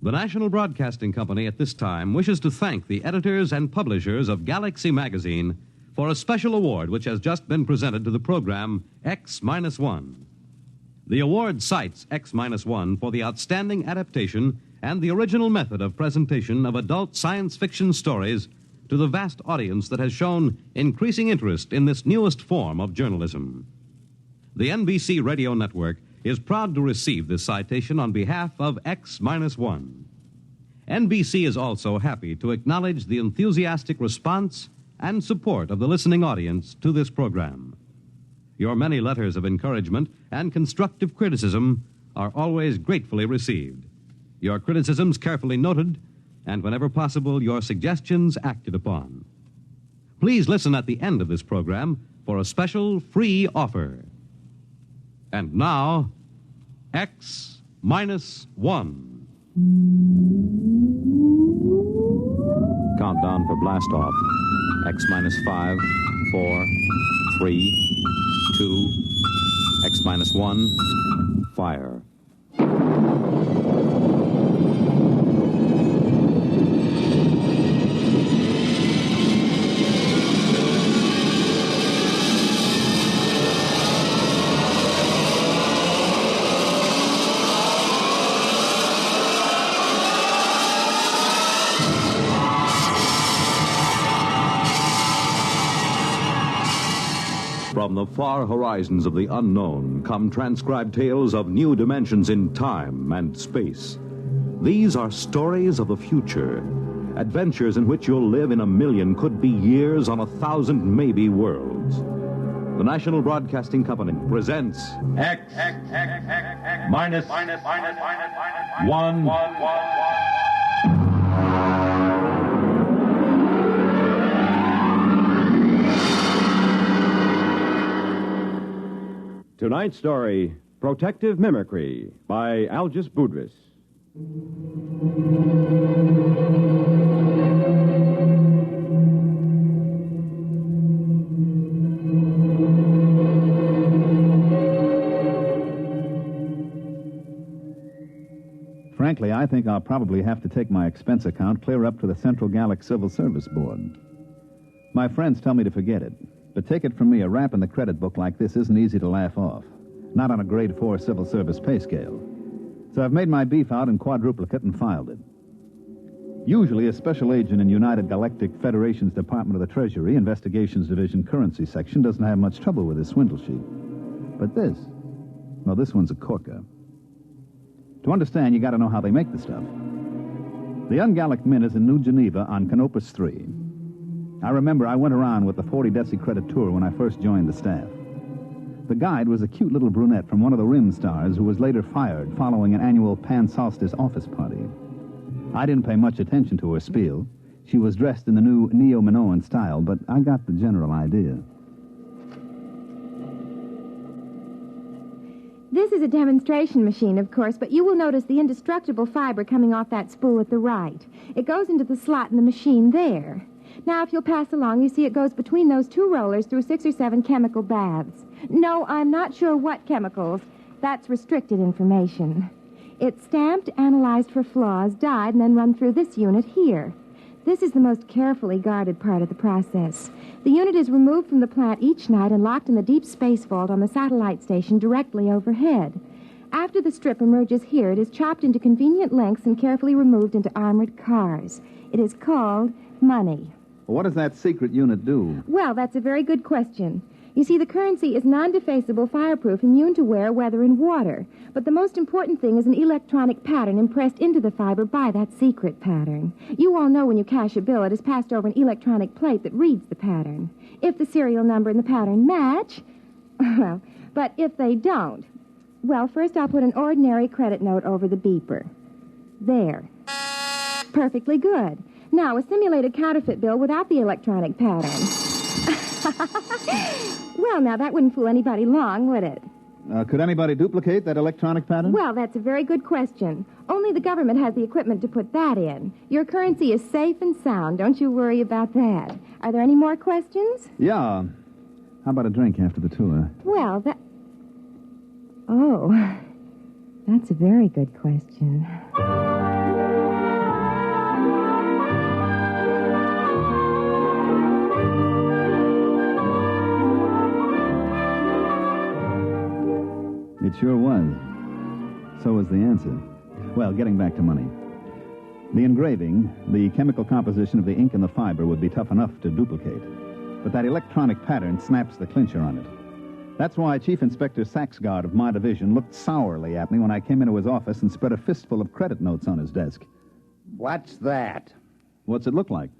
The National Broadcasting Company at this time wishes to thank the editors and publishers of Galaxy Magazine for a special award which has just been presented to the program X-1. The award cites X-1 for the outstanding adaptation and the original method of presentation of adult science fiction stories to the vast audience that has shown increasing interest in this newest form of journalism. The NBC Radio Network is proud to receive this citation on behalf of X-1. NBC is also happy to acknowledge the enthusiastic response and support of the listening audience to this program. Your many letters of encouragement and constructive criticism are always gratefully received. Your criticisms carefully noted, and whenever possible, your suggestions acted upon. Please listen at the end of this program for a special free offer. And now, X-1. Countdown for blast off. X-5, 4, 3, 2, X-1, fire. From the far horizons of the unknown come transcribed tales of new dimensions in time and space. These are stories of the future, adventures in which you'll live in a million, could be years, on 1,000 maybe worlds. The National Broadcasting Company presents X minus 1. Tonight's story, Protective Mimicry, by Algis Budrys. Frankly, I think I'll probably have to take my expense account clear up to the Central Gallic Civil Service Board. My friends tell me to forget it. But take it from me, a rap in the credit book like this isn't easy to laugh off. Not on a grade 4 civil service pay scale. So I've made my beef out in quadruplicate and filed it. Usually, a special agent in United Galactic Federation's Department of the Treasury, Investigations Division, Currency Section, doesn't have much trouble with his swindle sheet. But this one's a corker. To understand, you got to know how they make the stuff. The Ungallic Mint is in New Geneva on Canopus 3. I remember I went around with the 40 Deci credit tour when I first joined the staff. The guide was a cute little brunette from one of the Rim stars who was later fired following an annual Pan Solstice office party. I didn't pay much attention to her spiel. She was dressed in the new neo-Minoan style, but I got the general idea. This is a demonstration machine, of course, but you will notice the indestructible fiber coming off that spool at the right. It goes into the slot in the machine there. Now, if you'll pass along, you see it goes between those two rollers through 6 or 7 chemical baths. No, I'm not sure what chemicals. That's restricted information. It's stamped, analyzed for flaws, dyed, and then run through this unit here. This is the most carefully guarded part of the process. The unit is removed from the plant each night and locked in the deep space vault on the satellite station directly overhead. After the strip emerges here, it is chopped into convenient lengths and carefully removed into armored cars. It is called money. What does that secret unit do? Well, that's a very good question. You see, the currency is non-defacable, fireproof, immune to wear, weather, and water. But the most important thing is an electronic pattern impressed into the fiber by that secret pattern. You all know when you cash a bill, it is passed over an electronic plate that reads the pattern. If the serial number and the pattern match, well, but if they don't, well, first I'll put an ordinary credit note over the beeper. There. Perfectly good. Now, a simulated counterfeit bill without the electronic pattern. Well, now, that wouldn't fool anybody long, would it? Could anybody duplicate that electronic pattern? Well, that's a very good question. Only the government has the equipment to put that in. Your currency is safe and sound. Don't you worry about that. Are there any more questions? Yeah. How about a drink after the tour? Well, Oh, that's a very good question. sure was. So was the answer. Well, getting back to money. The engraving, the chemical composition of the ink and the fiber would be tough enough to duplicate. But that electronic pattern snaps the clincher on it. That's why Chief Inspector Saxgard of my division looked sourly at me when I came into his office and spread a fistful of credit notes on his desk. What's that? What's it look like?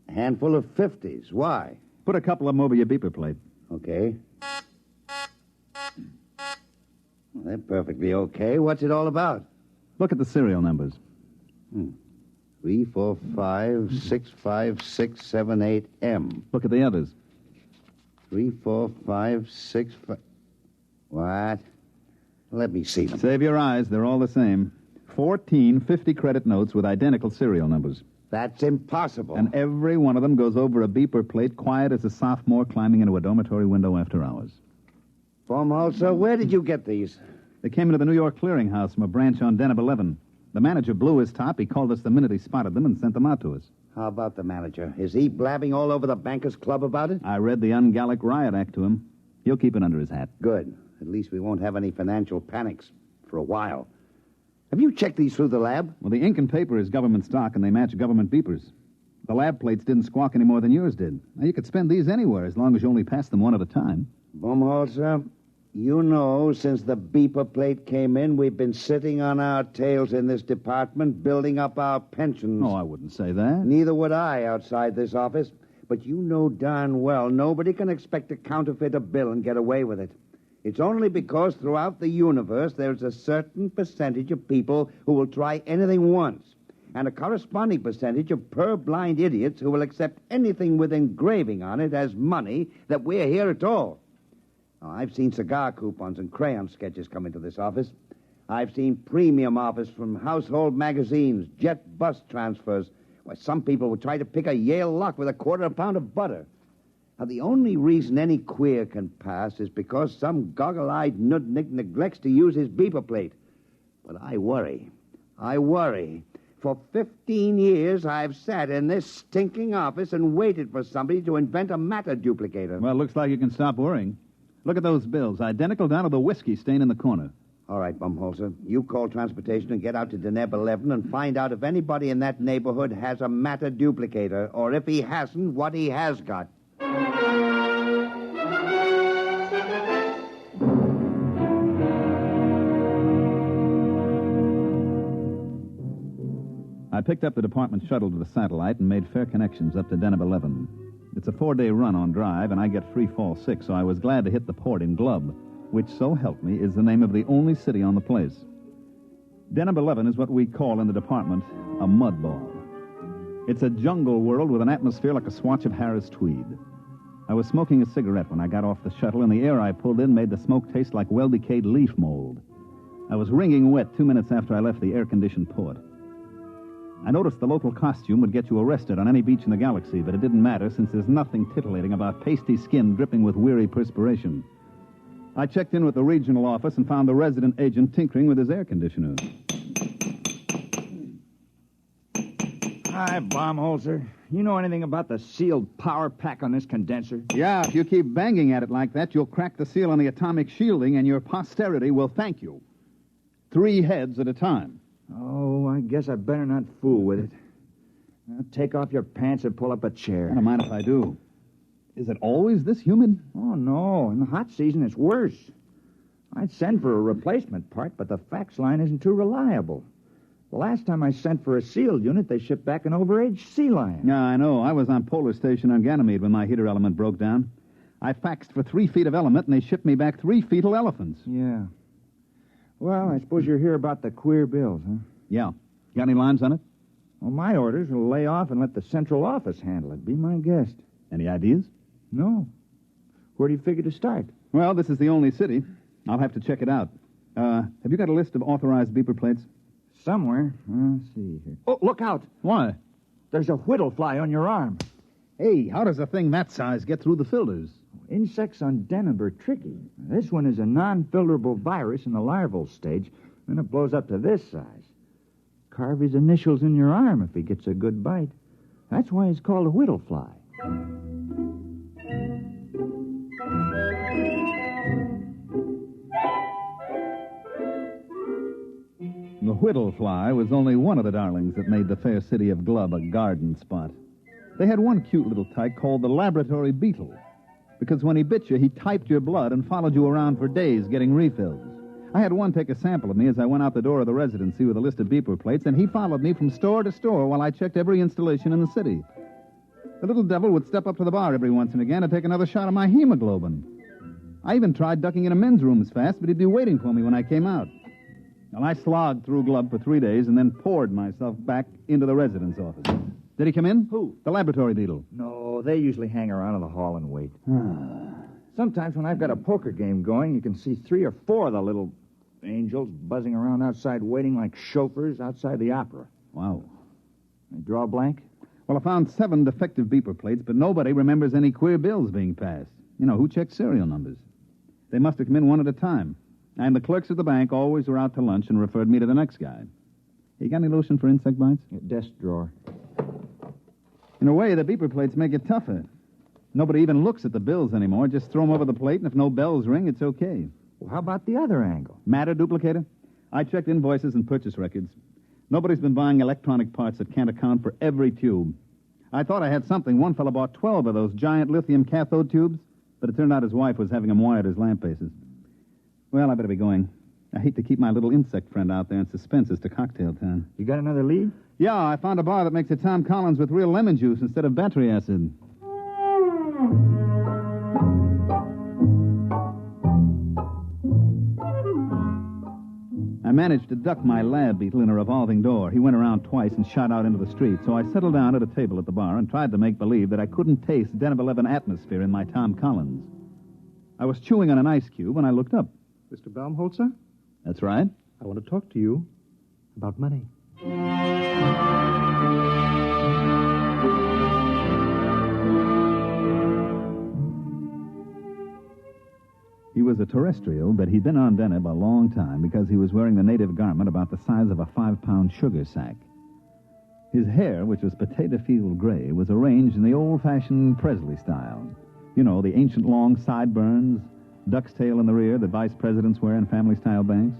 A handful of 50s. Why? Put a couple of them over your beeper plate. Okay. Well, they're perfectly okay. What's it all about? Look at the serial numbers. 3, 4, 5, 6, 5, 6, 7, 8, M. Look at the others. 3, 4, 5, 6, 5... What? Let me see them. Save your eyes. They're all the same. 14 50-credit notes with identical serial numbers. That's impossible. And every one of them goes over a beeper plate quiet as a sophomore climbing into a dormitory window after hours. Baumholzer, where did you get these? They came into the New York Clearinghouse from a branch on Deneb 11. The manager blew his top. He called us the minute he spotted them and sent them out to us. How about the manager? Is he blabbing all over the Bankers Club about it? I read the Un-Gallic Riot Act to him. He'll keep it under his hat. Good. At least we won't have any financial panics for a while. Have you checked these through the lab? Well, the ink and paper is government stock, and they match government beepers. The lab plates didn't squawk any more than yours did. Now, you could spend these anywhere as long as you only pass them one at a time. Baumholzer, you know, since the beeper plate came in, we've been sitting on our tails in this department, building up our pensions. Oh, I wouldn't say that. Neither would I outside this office. But you know darn well nobody can expect to counterfeit a bill and get away with it. It's only because throughout the universe there's a certain percentage of people who will try anything once, and a corresponding percentage of purblind idiots who will accept anything with engraving on it as money that we're here at all. Now, I've seen cigar coupons and crayon sketches come into this office. I've seen premium offers from household magazines, jet bus transfers, where some people would try to pick a Yale lock with a quarter of a pound of butter. Now, the only reason any queer can pass is because some goggle-eyed nudnik neglects to use his beeper plate. But I worry. For 15 years, I've sat in this stinking office and waited for somebody to invent a matter duplicator. Well, looks like you can stop worrying. Look at those bills, identical down to the whiskey stain in the corner. All right, Baumholzer, you call transportation and get out to Deneb 11 and find out if anybody in that neighborhood has a matter duplicator, or if he hasn't, what he has got. I picked up the department shuttle to the satellite and made fair connections up to Deneb 11. It's a 4-day run on drive, and I get free fall 6, so I was glad to hit the port in Glub, which, so help me, is the name of the only city on the place. Deneb 11 is what we call in the department a mud ball. It's a jungle world with an atmosphere like a swatch of Harris tweed. I was smoking a cigarette when I got off the shuttle, and the air I pulled in made the smoke taste like well-decayed leaf mold. I was wringing wet 2 minutes after I left the air-conditioned port. I noticed the local costume would get you arrested on any beach in the galaxy, but it didn't matter since there's nothing titillating about pasty skin dripping with weary perspiration. I checked in with the regional office and found the resident agent tinkering with his air conditioner. Hi, Baumholzer. You know anything about the sealed power pack on this condenser? Yeah, if you keep banging at it like that, you'll crack the seal on the atomic shielding, and your posterity will thank you. 3 heads at a time. Oh, I guess I better not fool with it. Now, take off your pants and pull up a chair. I don't mind if I do. Is it always this humid? Oh, no. In the hot season, it's worse. I'd send for a replacement part, but the fax line isn't too reliable. The last time I sent for a sealed unit, they shipped back an overaged sea lion. Yeah, I know. I was on Polar Station on Ganymede when my heater element broke down. I faxed for 3 feet of element, and they shipped me back 3 fetal elephants. Yeah. Well, I suppose you're here about the queer bills, huh? Yeah. Got any lines on it? Well, my orders will lay off and let the central office handle it. Be my guest. Any ideas? No. Where do you figure to start? Well, this is the only city. I'll have to check it out. Have you got a list of authorized beeper plates? Somewhere. Let's see here. Oh, look out. Why? There's a whittle fly on your arm. Hey, how does a thing that size get through the filters? Insects on Deneb are tricky. This one is a non-filterable virus in the larval stage, then it blows up to this size. Carve his initials in your arm if he gets a good bite. That's why he's called a whittle fly. whittlefly was only one of the darlings that made the fair city of Glub a garden spot. They had one cute little tyke called the laboratory beetle, because when he bit you, he typed your blood and followed you around for days getting refills. I had one take a sample of me as I went out the door of the residency with a list of beeper plates, and he followed me from store to store while I checked every installation in the city. The little devil would step up to the bar every once and again to take another shot of my hemoglobin. I even tried ducking into men's rooms fast, but he'd be waiting for me when I came out. Well, I slogged through Glub for 3 days and then poured myself back into the residence office. Did he come in? Who? The laboratory beetle. No, they usually hang around in the hall and wait. Sometimes when I've got a poker game going, you can see 3 or 4 of the little angels buzzing around outside waiting like chauffeurs outside the opera. Wow. You draw a blank? Well, I found 7 defective beeper plates, but nobody remembers any queer bills being passed. You know, who checks serial numbers? They must have come in one at a time. And the clerks at the bank always were out to lunch and referred me to the next guy. You got any lotion for insect bites? Desk drawer. In a way, the beeper plates make it tougher. Nobody even looks at the bills anymore. Just throw them over the plate, and if no bells ring, it's okay. Well, how about the other angle? Matter duplicator? I checked invoices and purchase records. Nobody's been buying electronic parts that can't account for every tube. I thought I had something. One fellow bought 12 of those giant lithium cathode tubes, but it turned out his wife was having them wired as lamp bases. Well, I better be going. I hate to keep my little insect friend out there in suspense as to cocktail time. You got another lead? Yeah, I found a bar that makes a Tom Collins with real lemon juice instead of battery acid. I managed to duck my lab beetle in a revolving door. He went around twice and shot out into the street, so I settled down at a table at the bar and tried to make believe that I couldn't taste Deneb 11 atmosphere in my Tom Collins. I was chewing on an ice cube when I looked up. Mr. Baumholzer? That's right. I want to talk to you about money. He was a terrestrial, but he'd been on Deneb a long time because he was wearing the native garment about the size of a 5-pound sugar sack. His hair, which was potato field gray, was arranged in the old-fashioned Presley style. You know, the ancient long sideburns, duck's tail in the rear that vice presidents wear in family-style banks.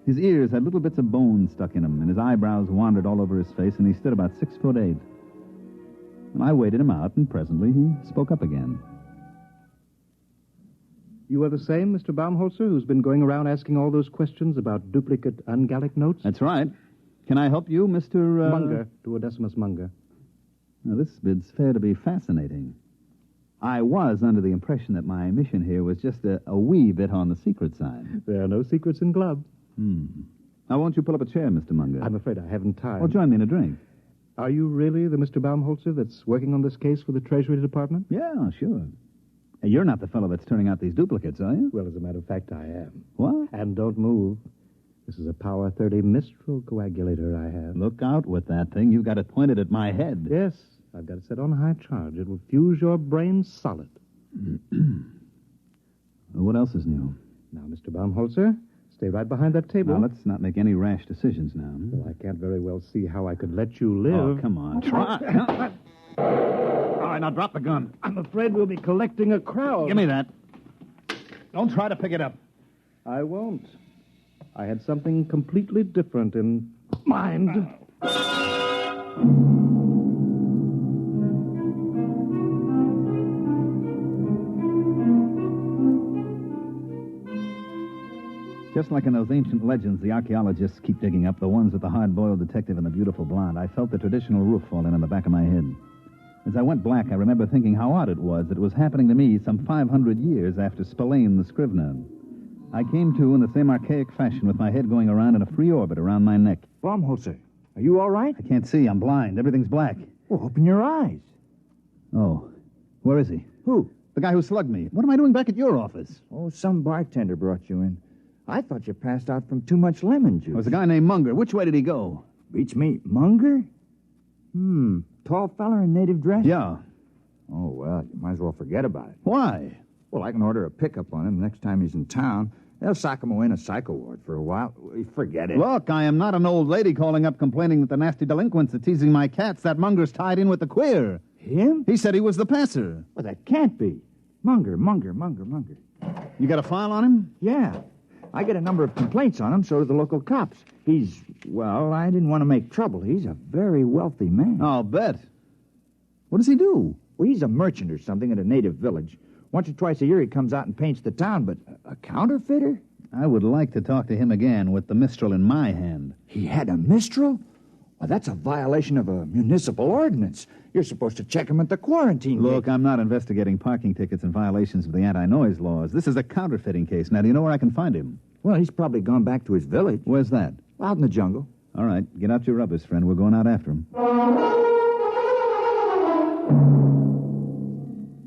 His ears had little bits of bone stuck in them, and his eyebrows wandered all over his face, and he stood about 6'8". And I waited him out, and presently he spoke up again. You are the same Mr. Baumholzer who's been going around asking all those questions about duplicate ungallic notes? That's right. Can I help you, Mr. Munger, Duodecimus Munger. Now, this bid's fair to be fascinating. I was under the impression that my mission here was just a wee bit on the secret side. There are no secrets in Glub. Now, won't you pull up a chair, Mr. Munger? I'm afraid I haven't time. Well, join me in a drink. Are you really the Mr. Baumholzer that's working on this case for the Treasury Department? Yeah, sure. Hey, you're not the fellow that's turning out these duplicates, are you? Well, as a matter of fact, I am. What? And don't move. This is a Power 30 Mistral coagulator I have. Look out with that thing. You've got it pointed at my head. Yes, I've got it set on high charge. It will fuse your brain solid. Well, what else is new? Now, Mr. Baumholzer, stay right behind that table. Now, let's not make any rash decisions now. Well, I can't very well see how I could let you live. Oh, come on. Try. All right, now drop the gun. I'm afraid we'll be collecting a crowd. Give me that. Don't try to pick it up. I won't. I had something completely different in mind. Just like in those ancient legends the archaeologists keep digging up, the ones with the hard-boiled detective and the beautiful blonde, I felt the traditional roof fall in on the back of my head. As I went black, I remember thinking how odd it was that it was happening to me some 500 years after Spillane the Scrivener. I came to in the same archaic fashion with my head going around in a free orbit around my neck. Baumholzer, are you all right? I can't see. I'm blind. Everything's black. Well, open your eyes. Oh. Where is he? Who? The guy who slugged me. What am I doing back at your office? Oh, some bartender brought you in. I thought you passed out from too much lemon juice. It was a guy named Munger. Which way did he go? Beats me. Munger? Tall feller in native dress? Yeah. Oh, well, you might as well forget about it. Why? Well, I can order a pickup on him next time he's in town. They'll sock him away in a psycho ward for a while. Forget it. Look, I am not an old lady calling up complaining that the nasty delinquents are teasing my cats. That Munger's tied in with the queer. Him? He said he was the passer. Well, that can't be. Munger. You got a file on him? Yeah. I get a number of complaints on him, so do the local cops. I didn't want to make trouble. He's a very wealthy man. I'll bet. What does he do? Well, he's a merchant or something at a native village. Once or twice a year he comes out and paints the town, but a counterfeiter? I would like to talk to him again with the Mistral in my hand. He had a Mistral? Well, that's a violation of a municipal ordinance. You're supposed to check him at the quarantine Look, gate. I'm not investigating parking tickets and violations of the anti-noise laws. This is a counterfeiting case. Now, do you know where I can find him? Well, he's probably gone back to his village. Where's that? Out in the jungle. All right, get out your rubbers, friend. We're going out after him.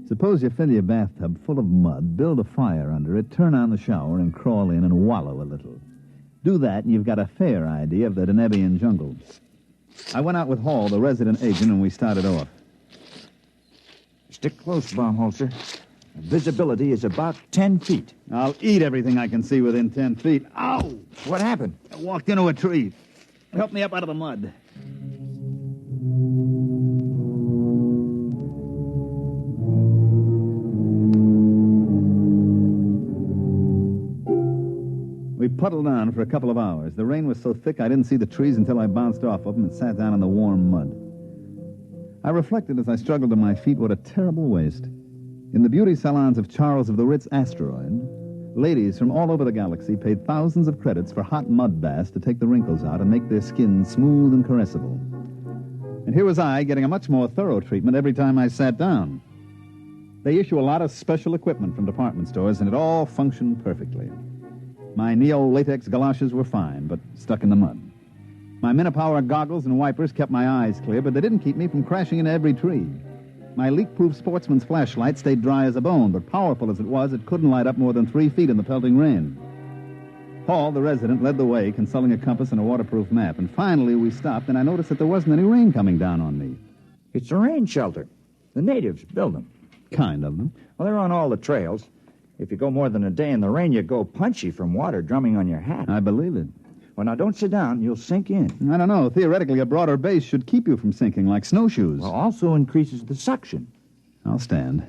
Suppose you fill your bathtub full of mud, build a fire under it, turn on the shower, and crawl in and wallow a little. Do that, and you've got a fair idea of the Denebian jungle. I went out with Hall, the resident agent, and we started off. Stick close, Baumholzer. Visibility is about 10 feet. I'll eat everything I can see within 10 feet. Ow! What happened? I walked into a tree. Help me up out of the mud. We puddled on for a couple of hours. The rain was so thick I didn't see the trees until I bounced off of them and sat down in the warm mud. I reflected as I struggled to my feet what a terrible waste. In the beauty salons of Charles of the Ritz Asteroid, ladies from all over the galaxy paid thousands of credits for hot mud baths to take the wrinkles out and make their skin smooth and caressable. And here was I getting a much more thorough treatment every time I sat down. They issue a lot of special equipment from department stores, and it all functioned perfectly. My neo-latex galoshes were fine, but stuck in the mud. My Minipower goggles and wipers kept my eyes clear, but they didn't keep me from crashing into every tree. My leak-proof sportsman's flashlight stayed dry as a bone, but powerful as it was, it couldn't light up more than 3 feet in the pelting rain. Paul, the resident, led the way, consulting a compass and a waterproof map, and finally we stopped, and I noticed that there wasn't any rain coming down on me. It's a rain shelter. The natives build them. Kind of them. Well, they're on all the trails. If you go more than a day in the rain, you go punchy from water drumming on your hat. I believe it. Well, now, don't sit down. You'll sink in. I don't know. Theoretically, a broader base should keep you from sinking, like snowshoes. Well, also increases the suction. I'll stand.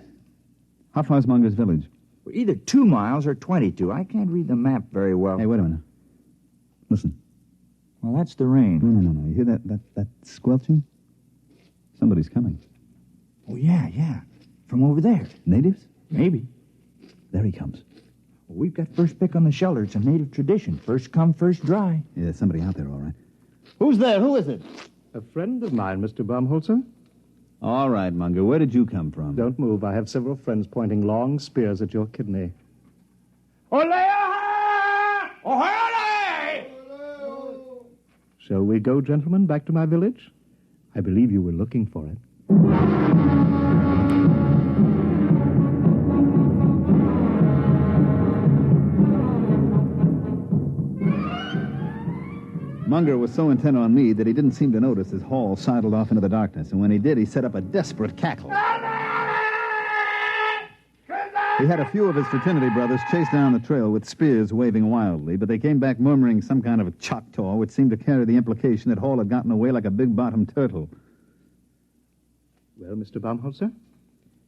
How far's Munger's village? Either 2 miles or 22. I can't read the map very well. Hey, wait a minute. Listen. Well, that's the rain. No. You hear that squelching? Somebody's coming. Oh, yeah. From over there. Natives? Maybe. There he comes. Well, we've got first pick on the shelter. It's a native tradition. First come, first dry. Yeah, there's somebody out there, all right. Who's there? Who is it? A friend of mine, Mr. Baumholzer. All right, Munger. Where did you come from? Don't move. I have several friends pointing long spears at your kidney. Shall we go, gentlemen, back to my village? I believe you were looking for it. Munger was so intent on me that he didn't seem to notice as Hall sidled off into the darkness, and when he did, he set up a desperate cackle. He had a few of his fraternity brothers chase down the trail with spears waving wildly, but they came back murmuring some kind of a Choctaw, which seemed to carry the implication that Hall had gotten away like a big-bottomed turtle. Well, Mr. Baumholzer,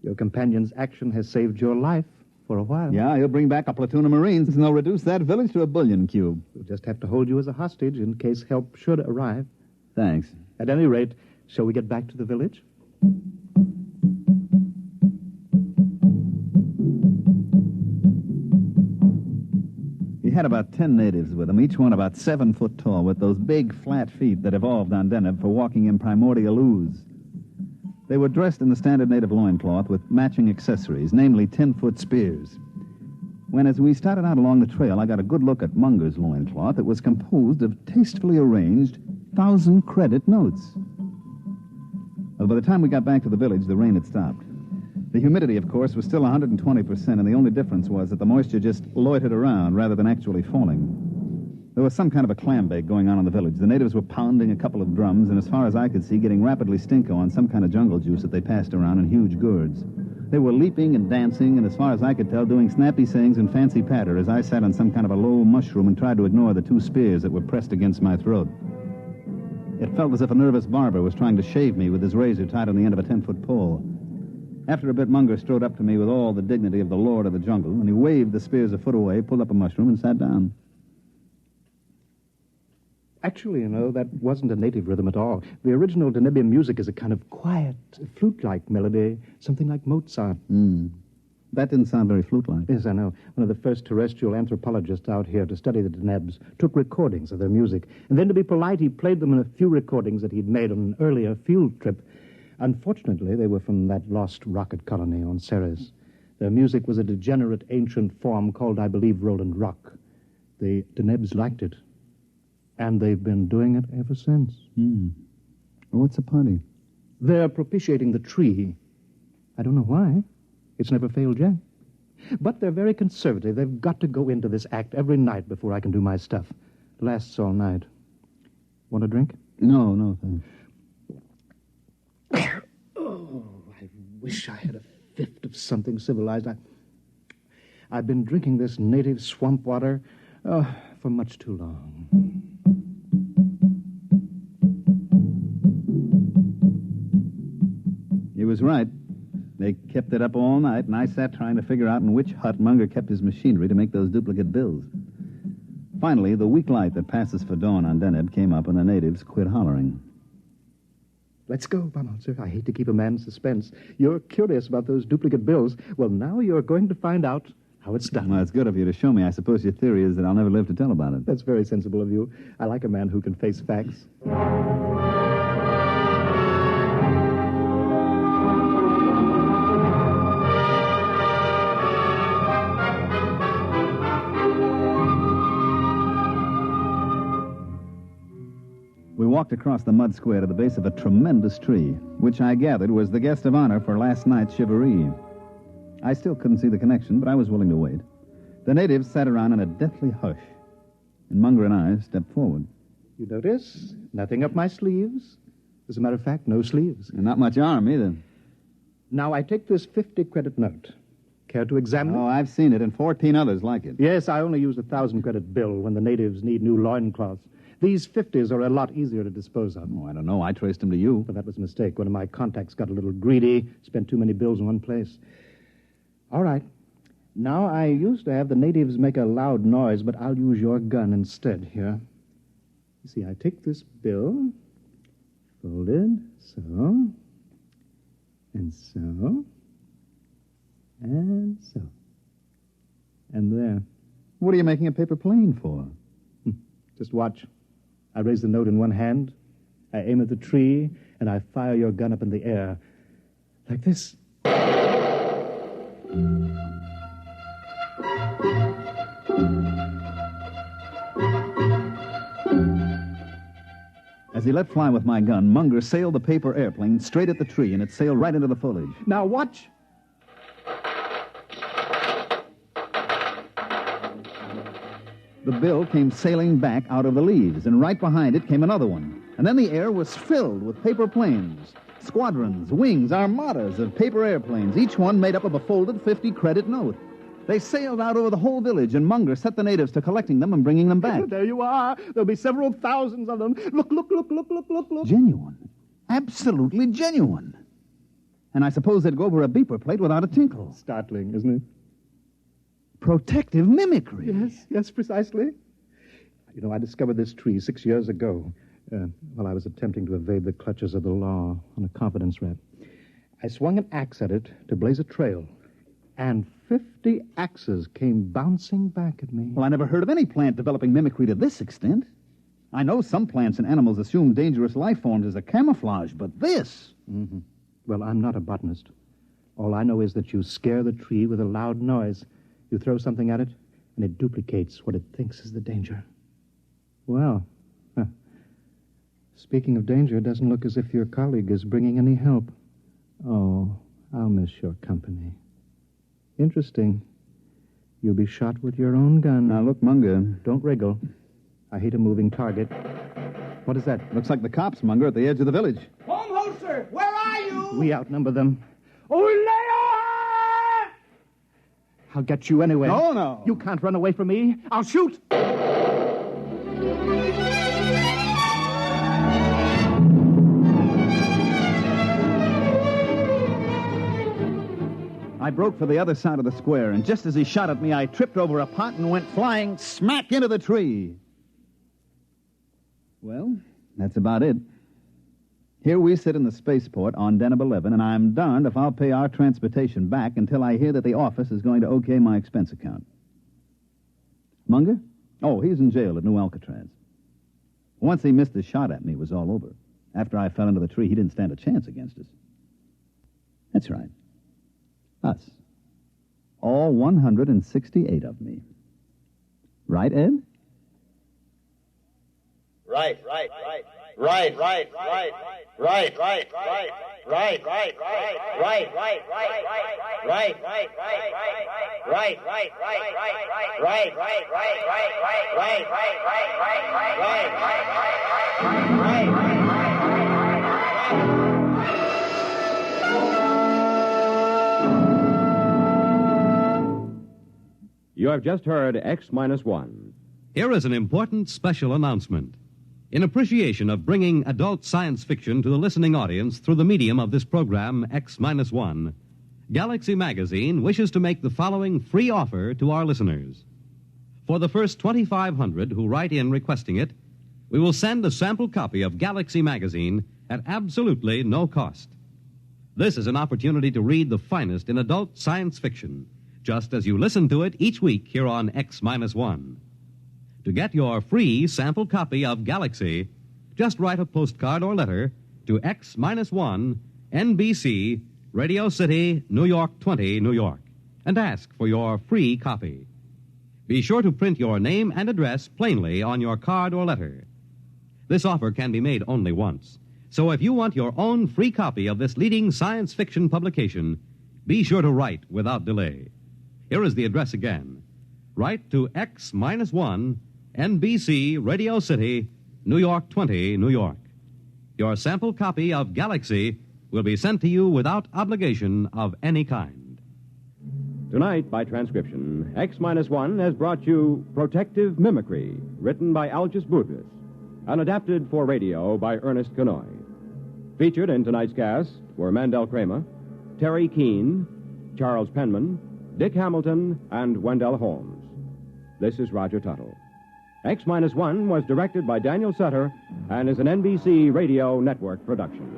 your companion's action has saved your life for a while. Yeah, he'll bring back a platoon of Marines, and they'll reduce that village to a bullion cube. We'll just have to hold you as a hostage in case help should arrive. Thanks. At any rate, shall we get back to the village? He had about 10 natives with him, each one about 7 foot tall, with those big, flat feet that evolved on Deneb for walking in primordial ooze. They were dressed in the standard native loincloth with matching accessories, namely 10-foot spears. When, as we started out along the trail, I got a good look at Munger's loincloth, it was composed of tastefully arranged 1,000-credit notes. Well, by the time we got back to the village, the rain had stopped. The humidity, of course, was still 120%, and the only difference was that the moisture just loitered around rather than actually falling. There was some kind of a clam bake going on in the village. The natives were pounding a couple of drums, and as far as I could see, getting rapidly stinko on some kind of jungle juice that they passed around in huge gourds. They were leaping and dancing, and as far as I could tell, doing snappy sayings and fancy patter as I sat on some kind of a low mushroom and tried to ignore the 2 spears that were pressed against my throat. It felt as if a nervous barber was trying to shave me with his razor tied on the end of a 10-foot pole. After a bit, Munger strode up to me with all the dignity of the lord of the jungle, and he waved the spears a foot away, pulled up a mushroom, and sat down. Actually, that wasn't a native rhythm at all. The original Denebian music is a kind of quiet, flute-like melody, something like Mozart. That didn't sound very flute-like. Yes, I know. One of the first terrestrial anthropologists out here to study the Denebs took recordings of their music. And then, to be polite, he played them in a few recordings that he'd made on an earlier field trip. Unfortunately, they were from that lost rocket colony on Ceres. Their music was a degenerate ancient form called, I believe, Roland Rock. The Denebs liked it. And they've been doing it ever since. Well, what's the party? They're propitiating the tree. I don't know why. It's never failed yet. But they're very conservative. They've got to go into this act every night before I can do my stuff. It lasts all night. Want a drink? No, thanks. Oh, I wish I had a fifth of something civilized. I've been drinking this native swamp water for much too long. He was right. They kept it up all night, and I sat trying to figure out in which hut Munger kept his machinery to make those duplicate bills. Finally, the weak light that passes for dawn on Deneb came up, and the natives quit hollering. Let's go, Baumholzer. I hate to keep a man in suspense. You're curious about those duplicate bills. Well, now you're going to find out how it's done. Well, it's good of you to show me. I suppose your theory is that I'll never live to tell about it. That's very sensible of you. I like a man who can face facts. We walked across the mud square to the base of a tremendous tree, which I gathered was the guest of honor for last night's shivaree. I still couldn't see the connection, but I was willing to wait. The natives sat around in a deathly hush, and Munger and I stepped forward. You notice? Nothing up my sleeves. As a matter of fact, no sleeves. And not much arm, either. Now, I take this 50-credit note. Care to examine it? Oh, I've seen it, and 14 others like it. Yes, I only use a 1,000-credit bill when the natives need new loincloths. These 50s are a lot easier to dispose of. Oh, I don't know. I traced them to you. But that was a mistake. One of my contacts got a little greedy, spent too many bills in one place. All right. Now, I used to have the natives make a loud noise, but I'll use your gun instead here. You see, I take this bill, fold it, so, and so, and so, and there. What are you making a paper plane for? Just watch. I raise the note in one hand, I aim at the tree, and I fire your gun up in the air. Like this. As he let fly with my gun, Munger sailed the paper airplane straight at the tree, and it sailed right into the foliage. Now watch. The bill came sailing back out of the leaves, and right behind it came another one. And then the air was filled with paper planes, squadrons, wings, armadas of paper airplanes, each one made up of a folded 50-credit note. They sailed out over the whole village, and Munger set the natives to collecting them and bringing them back. There you are. There'll be several thousands of them. Look. Genuine. Absolutely genuine. And I suppose they'd go over a beeper plate without a tinkle. Startling, isn't it? Protective mimicry. Yes, precisely. You know, I discovered this tree 6 years ago while I was attempting to evade the clutches of the law on a confidence rap. I swung an axe at it to blaze a trail, and 50 axes came bouncing back at me. Well, I never heard of any plant developing mimicry to this extent. I know some plants and animals assume dangerous life forms as a camouflage, but this... Mm-hmm. Well, I'm not a botanist. All I know is that you scare the tree with a loud noise. You throw something at it, and it duplicates what it thinks is the danger. Well, speaking of danger, it doesn't look as if your colleague is bringing any help. Oh, I'll miss your company. Interesting. You'll be shot with your own gun. Now, look, Munger. Don't wriggle. I hate a moving target. What is that? Looks like the cops, Munger, at the edge of the village. Baumholzer, where are you? We outnumber them. I'll get you anyway. No. You can't run away from me. I'll shoot. broke for the other side of the square, and just as he shot at me, I tripped over a pot and went flying smack into the tree. Well, that's about it. Here we sit in the spaceport on Deneb 11, and I'm darned if I'll pay our transportation back until I hear that the office is going to okay my expense account. Munger? Oh, he's in jail at New Alcatraz. Once he missed his shot at me, it was all over. After I fell into the tree, he didn't stand a chance against us. That's right. Us. All 168 of me. Right, Ed? Right. You have just heard X-1. Here is an important special announcement. In appreciation of bringing adult science fiction to the listening audience through the medium of this program, X-1, Galaxy Magazine wishes to make the following free offer to our listeners. For the first 2,500 who write in requesting it, we will send a sample copy of Galaxy Magazine at absolutely no cost. This is an opportunity to read the finest in adult science fiction, just as you listen to it each week here on X-1. To get your free sample copy of Galaxy, just write a postcard or letter to X-1, NBC, Radio City, New York 20, New York, and ask for your free copy. Be sure to print your name and address plainly on your card or letter. This offer can be made only once, so if you want your own free copy of this leading science fiction publication, be sure to write without delay. Here is the address again. Write to X-1, NBC, Radio City, New York 20, New York. Your sample copy of Galaxy will be sent to you without obligation of any kind. Tonight, by transcription, X-1 has brought you Protective Mimicry, written by Algis Budrys, and adapted for radio by Ernest Kanoy. Featured in tonight's cast were Mandel Kramer, Terry Keane, Charles Penman, Dick Hamilton, and Wendell Holmes. This is Roger Tuttle. X-1 was directed by Daniel Sutter and is an NBC Radio Network production.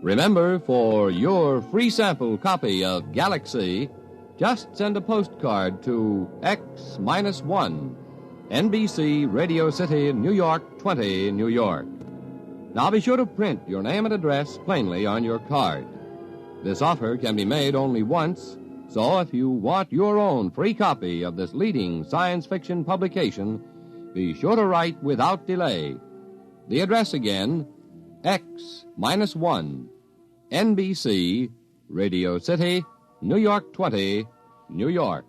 Remember, for your free sample copy of Galaxy, just send a postcard to X-1, NBC, Radio City, New York 20, New York. Now be sure to print your name and address plainly on your card. This offer can be made only once, so if you want your own free copy of this leading science fiction publication, be sure to write without delay. The address again, X-1, NBC, Radio City, New York 20, New York.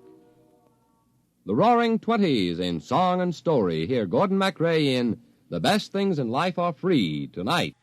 The Roaring Twenties in song and story. Hear Gordon MacRae in The Best Things in Life Are Free tonight.